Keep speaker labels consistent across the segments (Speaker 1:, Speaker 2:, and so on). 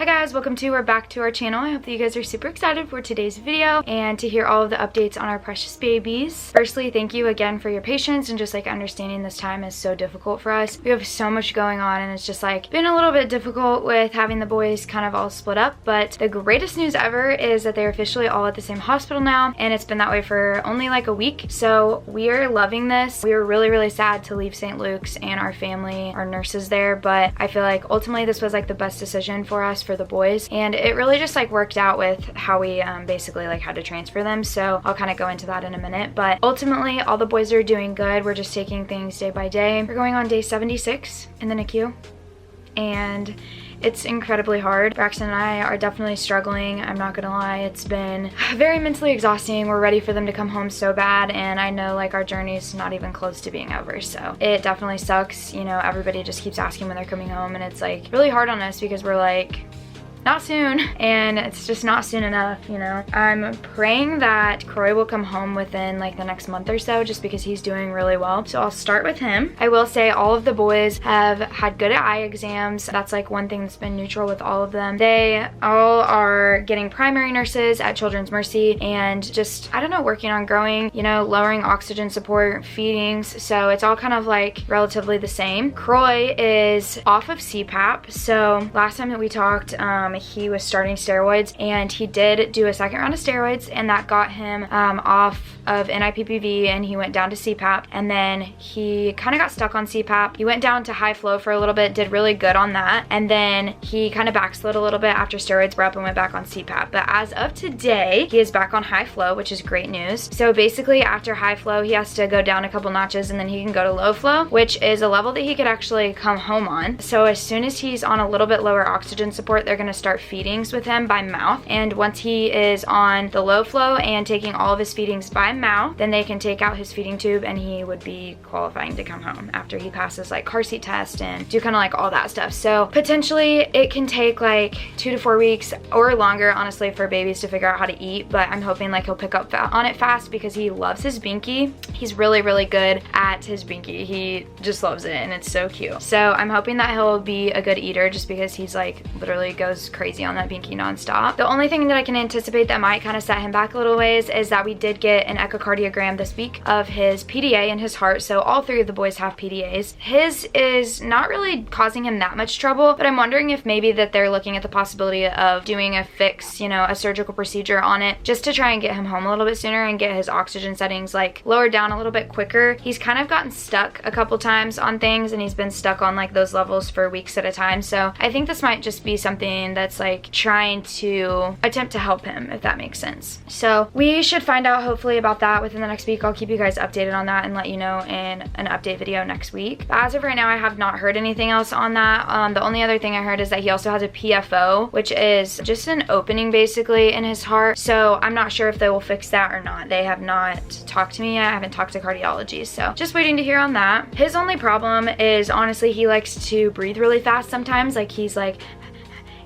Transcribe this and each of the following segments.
Speaker 1: Hi guys, welcome to or back to our channel. I hope that you guys are super excited for today's video and to hear all of the updates on our precious babies. Firstly, thank you again for your patience and just like understanding this time is so difficult for us. We have so much going on and it's just like been a little bit difficult with having the boys kind of all split up, but the greatest news ever is that they're officially all at the same hospital now, and it's been that way for only like a week. So we are loving this. We were really sad to leave St. Luke's and our family, our nurses there, but I feel like ultimately this was like the best decision for us for the boys, and it really just like worked out with how we basically like had to transfer them. So I'll kind of go into that in a minute, but ultimately all the boys are doing good. We're just taking things day by day. We're going on day 76 in the NICU and it's incredibly hard. Braxton and I are definitely struggling. I'm not gonna lie, it's been very mentally exhausting. We're ready for them to come home so bad, and I know like our journey's not even close to being over, so it definitely sucks. You know, everybody just keeps asking when they're coming home, and it's like really hard on us because we're like, not soon, and it's just not soon enough, you know. I'm praying that Kroy will come home within like the next month or so, just because he's doing really well. So I'll start with him. I will say all of the boys have had good eye exams. That's like one thing that's been neutral with all of them. They all are getting primary nurses at Children's Mercy and just, I don't know, working on growing, you know, lowering oxygen support, feedings. So it's all kind of like relatively the same. Kroy is off of CPAP. So last time that we talked, he was starting steroids, and he did do a second round of steroids, and that got him off of NIPPV, and he went down to CPAP, and then he kind of got stuck on CPAP. He went down to high flow for a little bit, did really good on that, and then he kind of backslid a little bit after steroids were up and went back on CPAP. But as of today, he is back on high flow, which is great news. So basically after high flow, he has to go down a couple notches, and then he can go to low flow, which is a level that he could actually come home on. So as soon as he's on a little bit lower oxygen support, they're gonna start feedings with him by mouth, and once he is on the low flow and taking all of his feedings by mouth, then they can take out his feeding tube and he would be qualifying to come home after he passes like car seat test and do kind of like all that stuff. So potentially it can take like 2 to 4 weeks or longer, honestly, for babies to figure out how to eat, but I'm hoping like he'll pick up on it fast because he loves his binky. He's really good at his binky. He just loves it and it's so cute. So I'm hoping that he'll be a good eater just because he's like literally goes crazy on that binky nonstop. The only thing that I can anticipate that might kind of set him back a little ways is that we did get an echocardiogram this week of his PDA in his heart. So all 3 of the boys have PDAs. His is not really causing him that much trouble, but I'm wondering if maybe that they're looking at the possibility of doing a fix, you know, a surgical procedure on it just to try and get him home a little bit sooner and get his oxygen settings like lowered down a little bit quicker. He's kind of gotten stuck a couple times on things, and he's been stuck on like those levels for weeks at a time. So I think this might just be something that's like trying to attempt to help him, if that makes sense. So we should find out hopefully about that within the next week. I'll keep you guys updated on that and let you know in an update video next week. But as of right now, I have not heard anything else on that. The only other thing I heard is that he also has a PFO, which is just an opening basically in his heart. So I'm not sure if they will fix that or not. They have not talked to me yet. I haven't talked to cardiology, so just waiting to hear on that. His only problem is honestly he likes to breathe really fast sometimes. Like he's like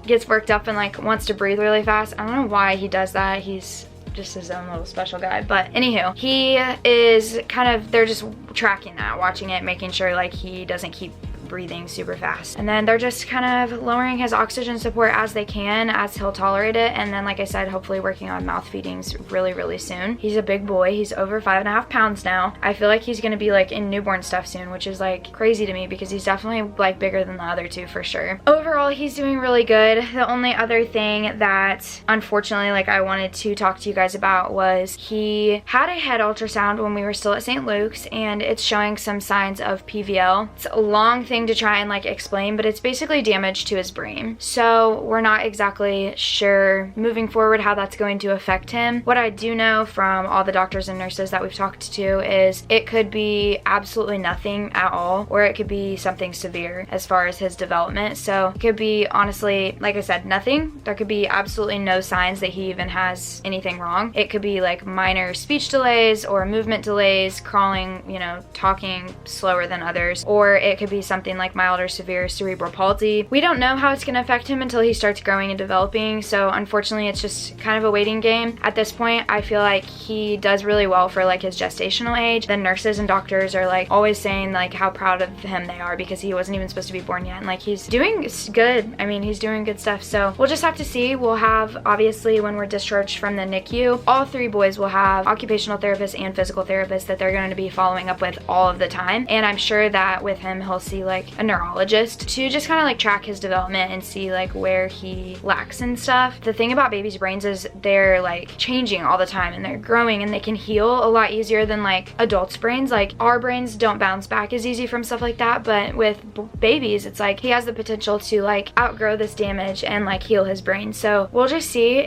Speaker 1: gets worked up and like wants to breathe really fast. I don't know why he does that. He's just his own little special guy, but anywho, he is kind of, they're just tracking that, watching it, making sure like he doesn't keep breathing super fast, and then they're just kind of lowering his oxygen support as they can, as he'll tolerate it, and then like I said, hopefully working on mouth feedings really soon. He's a big boy. He's over 5.5 pounds now. I feel like he's gonna be like in newborn stuff soon, which is like crazy to me because he's definitely like bigger than the other 2 for sure. Overall, he's doing really good. The only other thing that unfortunately like I wanted to talk to you guys about was he had a head ultrasound when we were still at St. Luke's, and it's showing some signs of PVL. It's a long thing to try and like explain, but it's basically damage to his brain. So we're not exactly sure moving forward how that's going to affect him. What I do know from all the doctors and nurses that we've talked to is it could be absolutely nothing at all, or it could be something severe as far as his development. So it could be honestly, like I said, nothing. There could be absolutely no signs that he even has anything wrong. It could be like minor speech delays or movement delays, crawling, you know, talking slower than others, or it could be something something like mild or severe cerebral palsy. We don't know how it's going to affect him until he starts growing and developing, so unfortunately it's just kind of a waiting game. At this point, I feel like he does really well for like his gestational age. The nurses and doctors are like always saying like how proud of him they are because he wasn't even supposed to be born yet, and like he's doing good. I mean, he's doing good stuff, so we'll just have to see. We'll have, obviously, when we're discharged from the NICU, all 3 boys will have occupational therapists and physical therapists that they're going to be following up with all of the time, and I'm sure that with him he'll see like a neurologist to just kind of like track his development and see like where he lacks and stuff. The thing about babies' brains is they're like changing all the time and they're growing, and they can heal a lot easier than like adults' brains. Like our brains don't bounce back as easy from stuff like that, but with babies it's like he has the potential to like outgrow this damage and like heal his brain. So we'll just see.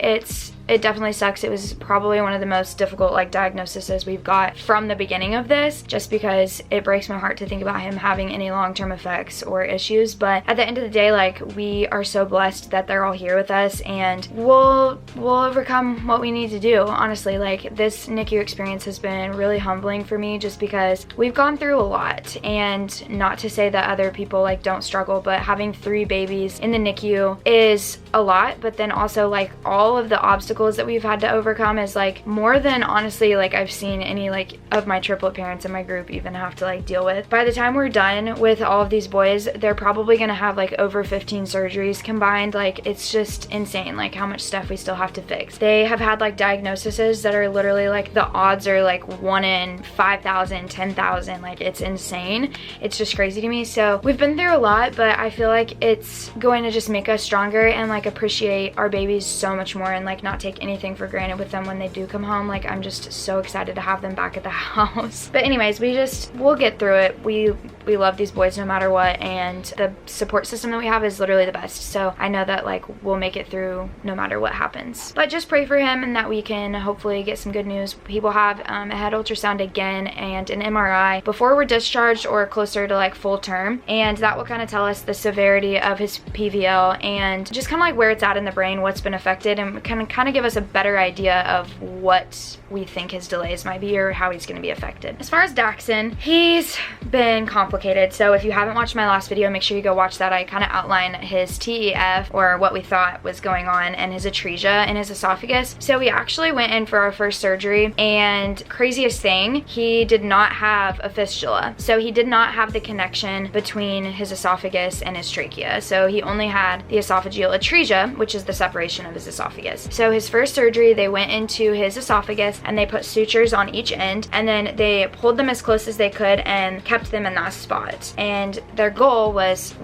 Speaker 1: It definitely sucks. It was probably one of the most difficult like diagnoses we've got from the beginning of this, just because it breaks my heart to think about him having any long-term effects or issues. But at the end of the day, like, we are so blessed that they're all here with us, and we'll overcome what we need to do. Honestly, like, this NICU experience has been really humbling for me just because we've gone through a lot, and not to say that other people like don't struggle, but having 3 babies in the NICU is a lot. But then also like all of the obstacles that we've had to overcome is like more than honestly like I've seen any like of my triplet parents in my group even have to like deal with. By the time we're done with all of these boys, they're probably gonna have like over 15 surgeries combined. Like, it's just insane like how much stuff we still have to fix. They have had like diagnoses that are literally like the odds are like 1 in 5,000, 10,000. Like, it's insane. It's just crazy to me. So we've been through a lot, but I feel like it's going to just make us stronger and like appreciate our babies so much more, and like not take anything for granted with them when they do come home. Like, I'm just so excited to have them back at the house. But anyways, we'll get through it. We love these boys no matter what, and the support system that we have is literally the best. So I know that like we'll make it through no matter what happens. But just pray for him and that we can hopefully get some good news. He will have a head ultrasound again and an MRI before we're discharged or closer to like full term, and that will kind of tell us the severity of his PVL and just kind of like where it's at in the brain, what's been affected, and kind of give us a better idea of what we think his delays might be or how he's going to be affected. As far as Daxon, he's been complicated. So if you haven't watched my last video, make sure you go watch that. I kind of outline his TEF, or what we thought was going on, and his atresia in his esophagus. So we actually went in for our first surgery, and craziest thing, he did not have a fistula. So he did not have the connection between his esophagus and his trachea. So he only had the esophageal atresia, which is the separation of his esophagus. So his first surgery, they went into his esophagus and they put sutures on each end, and then they pulled them as close as they could and kept them in that spot. And their goal was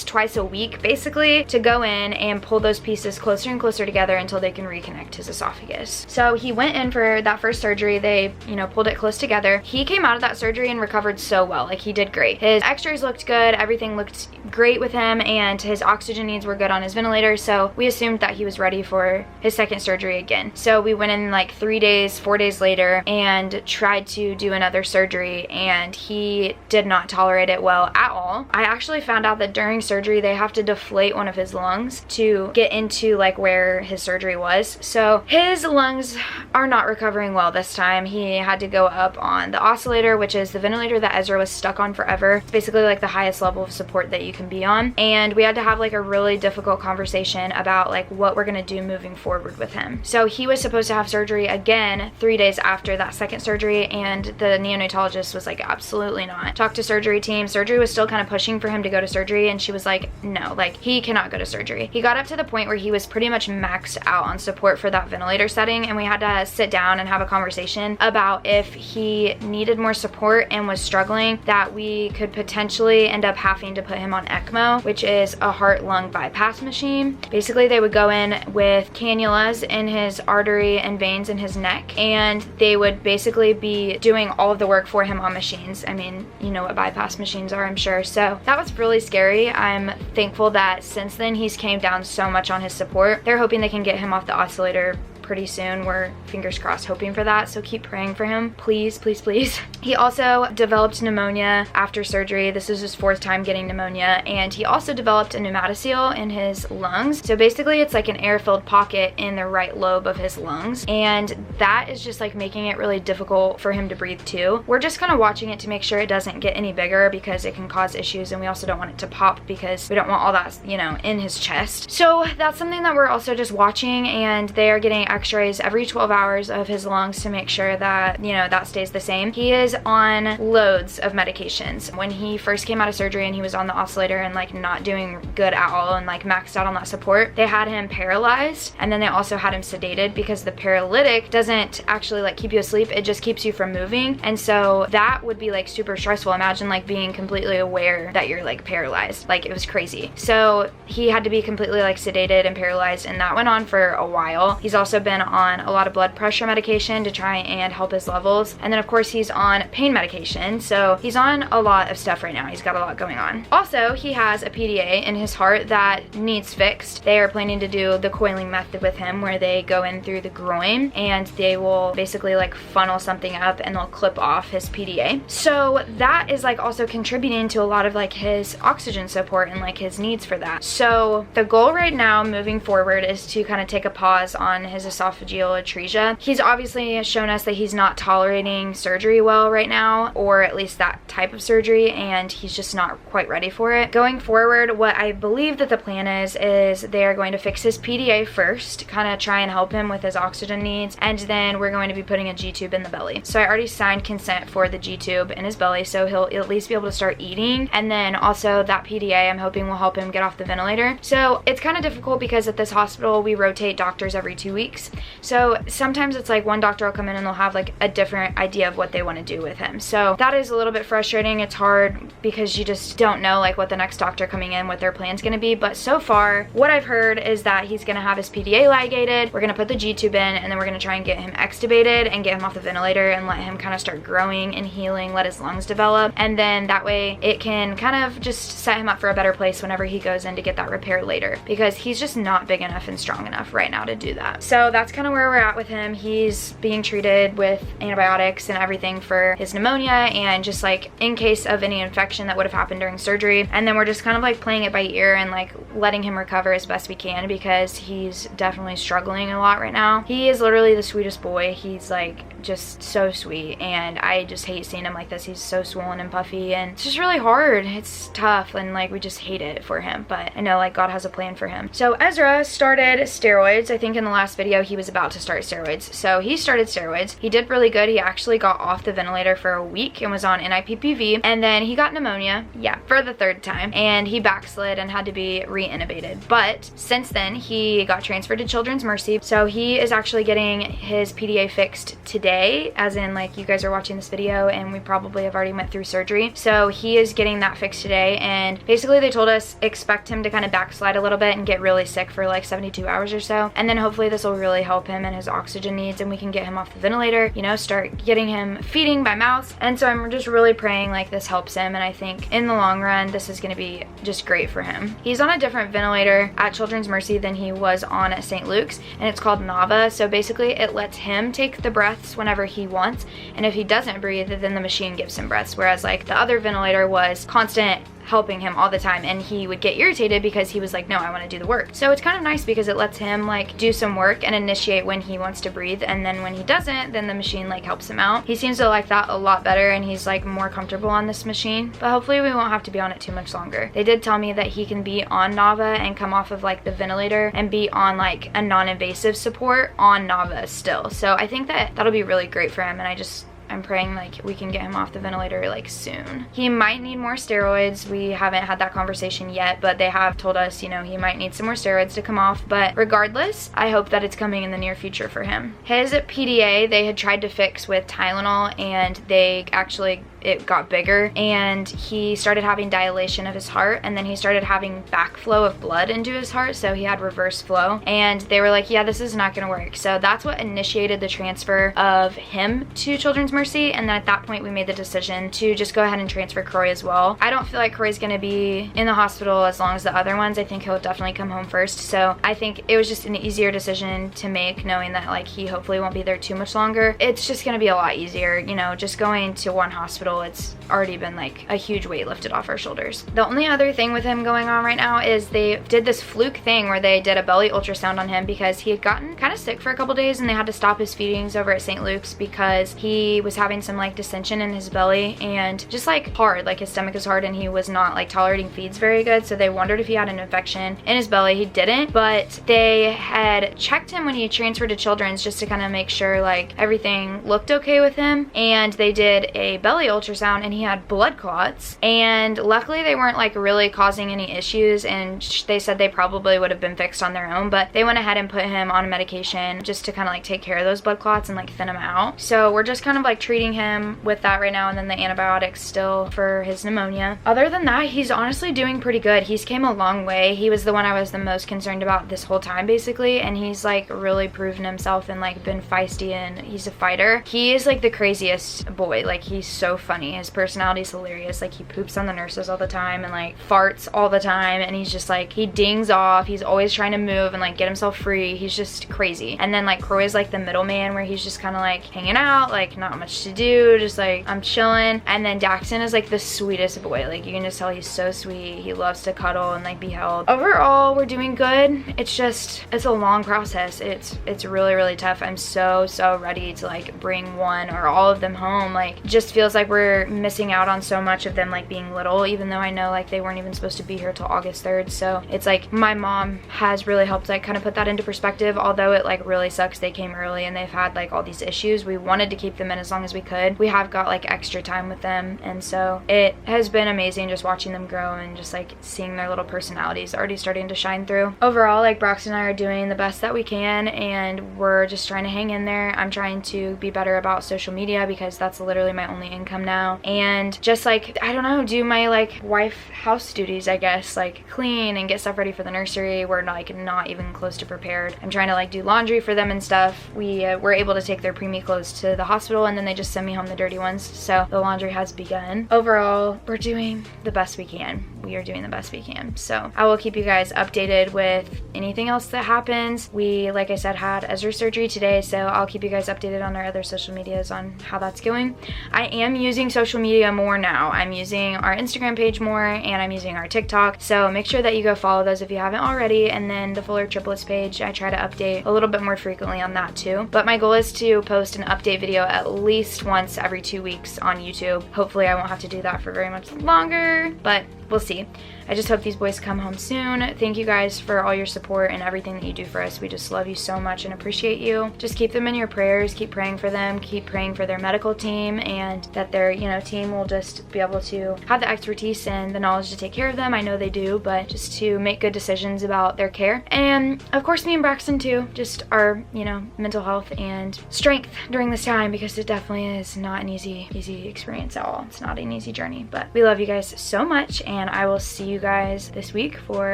Speaker 1: twice a week basically to go in and pull those pieces closer and closer together until they can reconnect his esophagus. So he went in for that first surgery. They, pulled it close together. He came out of that surgery and recovered so well. Like, he did great. His x-rays looked good. Everything looked great with him, and his oxygen needs were good on his ventilator. So we assumed that he was ready for his second surgery again. So we went in like 4 days later and tried to do another surgery, and he did not tolerate it well at all. I actually found out that during surgery they have to deflate one of his lungs to get into like where his surgery was. So his lungs are not recovering well this time. He had to go up on the oscillator, which is the ventilator that Ezra was stuck on forever. It's basically like the highest level of support that you can be on, and we had to have like a really difficult conversation about like what we're gonna do moving forward with him. So he was supposed to have surgery again 3 days after that second surgery, and the neonatologist was like, absolutely not. Talked to surgery team. Surgery was still kind of pushing for him to go to surgery, and she was like, no, like, he cannot go to surgery. He got up to the point where he was pretty much maxed out on support for that ventilator setting, and we had to sit down and have a conversation about if he needed more support and was struggling, that we could potentially end up having to put him on ECMO, which is a heart-lung bypass machine. Basically, they would go in with cannulas in his artery and veins in his neck, and they would basically be doing all of the work for him on machines. I mean, you know what bypass machines are, I'm sure. So that was really scary. I'm thankful that since then he's came down so much on his support. They're hoping they can get him off the oscillator pretty soon. We're fingers crossed hoping for that, so keep praying for him, please, please, please. He also developed pneumonia after surgery. This is his 4th time getting pneumonia, and he also developed a pneumatocele in his lungs. So basically it's like an air-filled pocket in the right lobe of his lungs, and that is just like making it really difficult for him to breathe too. We're just kind of watching it to make sure it doesn't get any bigger because it can cause issues, and we also don't want it to pop because we don't want all that, you know, in his chest. So that's something that we're also just watching, and they are getting x-rays every 12 hours of his lungs to make sure that, you know, that stays the same. He is on loads of medications. When he first came out of surgery and he was on the oscillator and like not doing good at all and like maxed out on that support, they had him paralyzed, and then they also had him sedated because the paralytic doesn't actually like keep you asleep, it just keeps you from moving. And so that would be like super stressful. Imagine like being completely aware that you're like paralyzed. Like, it was crazy. So he had to be completely like sedated and paralyzed, and that went on for a while. He's also been on a lot of blood pressure medication to try and help his levels, and then of course he's on pain medication. So he's on a lot of stuff right now. He's got a lot going on. Also, he has a PDA in his heart that needs fixed. They are planning to do the coiling method with him, where they go in through the groin and they will basically like funnel something up and they'll clip off his PDA. So that is like also contributing to a lot of like his oxygen support and like his needs for that. So the goal right now moving forward is to kind of take a pause on his esophageal atresia. He's obviously shown us that he's not tolerating surgery well right now, or at least that type of surgery, and he's just not quite ready for it. Going forward, what I believe that the plan is they are going to fix his PDA first, kind of try and help him with his oxygen needs, and then we're going to be putting a G-tube in the belly. So I already signed consent for the G-tube in his belly, so he'll at least be able to start eating, and then also that PDA I'm hoping will help him get off the ventilator. So it's kind of difficult because at this hospital we rotate doctors every 2 weeks. So sometimes it's like one doctor will come in and they'll have like a different idea of what they want to do with him. So that is a little bit frustrating. It's hard because you just don't know like what the next doctor coming in, what their plan's going to be. But so far what I've heard is that he's going to have his PDA ligated, we're going to put the G-tube in, and then we're going to try and get him extubated and get him off the ventilator and let him kind of start growing and healing, let his lungs develop, and then that way it can kind of just set him up for a better place whenever he goes in to get that repair later, because he's just not big enough and strong enough right now to do that. So that's kind of where we're at with him. He's being treated with antibiotics and everything for his pneumonia, and just like in case of any infection that would have happened during surgery, and then we're just kind of like playing it by ear and like letting him recover as best we can, because he's definitely struggling a lot right now. He is literally the sweetest boy. He's like just so sweet, and I just hate seeing him like this. He's so swollen and puffy, and it's just really hard. It's tough, and like we just hate it for him, but I know like God has a plan for him. So Ezra started steroids. I think in the last video he was about to start steroids. So he started steroids. He did really good. He actually got off the ventilator for a week and was on NIPPV, and then he got pneumonia, yeah, for the 3rd time, and he backslid and had to be re-intubated. But since then he got transferred to Children's Mercy, so he is actually getting his PDA fixed today, as in like you guys are watching this video and we probably have already went through surgery. So he is getting that fixed today, and basically they told us expect him to kind of backslide a little bit and get really sick for like 72 hours or so, and then hopefully this will really help him and his oxygen needs, and we can get him off the ventilator, you know, start getting him feeding by mouth. And so I'm just really praying like this helps him, and I think in the long run this is going to be just great for him. He's on a different ventilator at Children's Mercy than he was on at St. Luke's, and it's called NAVA. So basically it lets him take the breaths whenever he wants, and if he doesn't breathe then the machine gives him breaths, whereas like the other ventilator was constant helping him all the time, and he would get irritated because he was like, no, I want to do the work. So it's kind of nice because it lets him like do some work and initiate when he wants to breathe, and then when he doesn't, then the machine like helps him out. He seems to like that a lot better, and he's like more comfortable on this machine, but hopefully we won't have to be on it too much longer. They did tell me that he can be on NAVA and come off of like the ventilator and be on like a non-invasive support on NAVA still. So I think that that'll be really great for him, and I'm praying like we can get him off the ventilator like soon. He might need more steroids. We haven't had that conversation yet, but they have told us, you know, he might need some more steroids to come off. But regardless, I hope that it's coming in the near future for him. His PDA, they had tried to fix with Tylenol, and they actually it got bigger, and he started having dilation of his heart, and then he started having backflow of blood into his heart, so he had reverse flow, and they were like, yeah, this is not gonna work. So that's what initiated the transfer of him to Children's Mercy, and then at that point we made the decision to just go ahead and transfer Kroy as well. I don't feel like Kroy's gonna be in the hospital as long as the other ones. I think he'll definitely come home first, so I think it was just an easier decision to make, knowing that like he hopefully won't be there too much longer. It's just gonna be a lot easier, you know, just going to one hospital. It's already been like a huge weight lifted off our shoulders. The only other thing with him going on right now is they did this fluke thing where they did a belly ultrasound on him because he had gotten kind of sick for a couple days, and they had to stop his feedings over at St. Luke's because he was having some like distension in his belly and just like hard, like his stomach is hard, and he was not like tolerating feeds very good. So they wondered if he had an infection in his belly. He didn't, but they had checked him when he transferred to Children's just to kind of make sure like everything looked okay with him, and they did a belly ultrasound and he had blood clots, and luckily they weren't like really causing any issues, and they said they probably would have been fixed on their own, but they went ahead and put him on medication just to kind of like take care of those blood clots and like thin them out. So we're just kind of like treating him with that right now, and then the antibiotics still for his pneumonia. Other than that, he's honestly doing pretty good. He's came a long way. He was the one I was the most concerned about this whole time basically, and he's like really proven himself and like been feisty, and he's a fighter. He is like the craziest boy. Like he's so funny. His personality is hilarious. Like he poops on the nurses all the time and like farts all the time, and he's just like, he dings off. He's always trying to move and like get himself free. He's just crazy. And then like Kroy is like the middleman, where he's just kind of like hanging out, like not much to do, just like I'm chilling. And then Daxton is like the sweetest boy. Like you can just tell he's so sweet. He loves to cuddle and like be held. Overall, we're doing good. It's just, it's a long process. It's really tough. I'm so ready to like bring one or all of them home. Like just feels like we're missing out on so much of them like being little, even though I know like they weren't even supposed to be here till August 3rd. So it's like my mom has really helped like kind of put that into perspective, although it like really sucks they came early and they've had like all these issues. We wanted to keep them in as long as we could. We have got like extra time with them, and so it has been amazing just watching them grow and just like seeing their little personalities already starting to shine through. Overall, like Brox and I are doing the best that we can, and we're just trying to hang in there. I'm trying to be better about social media because that's literally my only income now, and just like, I don't know, do my like wife house duties, I guess, like clean and get stuff ready for the nursery. We're like not even close to prepared. I'm trying to like do laundry for them and stuff. We were able to take their preemie clothes to the hospital, and then they just send me home the dirty ones, so the laundry has begun. Overall, we're doing the best we can. We are doing the best we can. So I will keep you guys updated with anything else that happens. We, like I said, had Ezra surgery today, so I'll keep you guys updated on our other social medias on how that's going. I am using social media more now. I'm using our Instagram page more, and I'm using our TikTok, so make sure that you go follow those if you haven't already. And then the Fuller Triplets page, I try to update a little bit more frequently on that too. But my goal is to post an update video at least once every 2 weeks on YouTube. Hopefully I won't have to do that for very much longer, but we'll see. I just hope these boys come home soon. Thank you guys for all your support and everything that you do for us. We just love you so much and appreciate you. Just keep them in your prayers. Keep praying for them. Keep praying for their medical team, and that their, you know, team will just be able to have the expertise and the knowledge to take care of them. I know they do, but just to make good decisions about their care. And of course, me and Braxton too. Just our, you know, mental health and strength during this time, because it definitely is not an easy experience at all. It's not an easy journey, but we love you guys so much, and I will see you guys this week for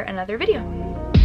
Speaker 1: another video.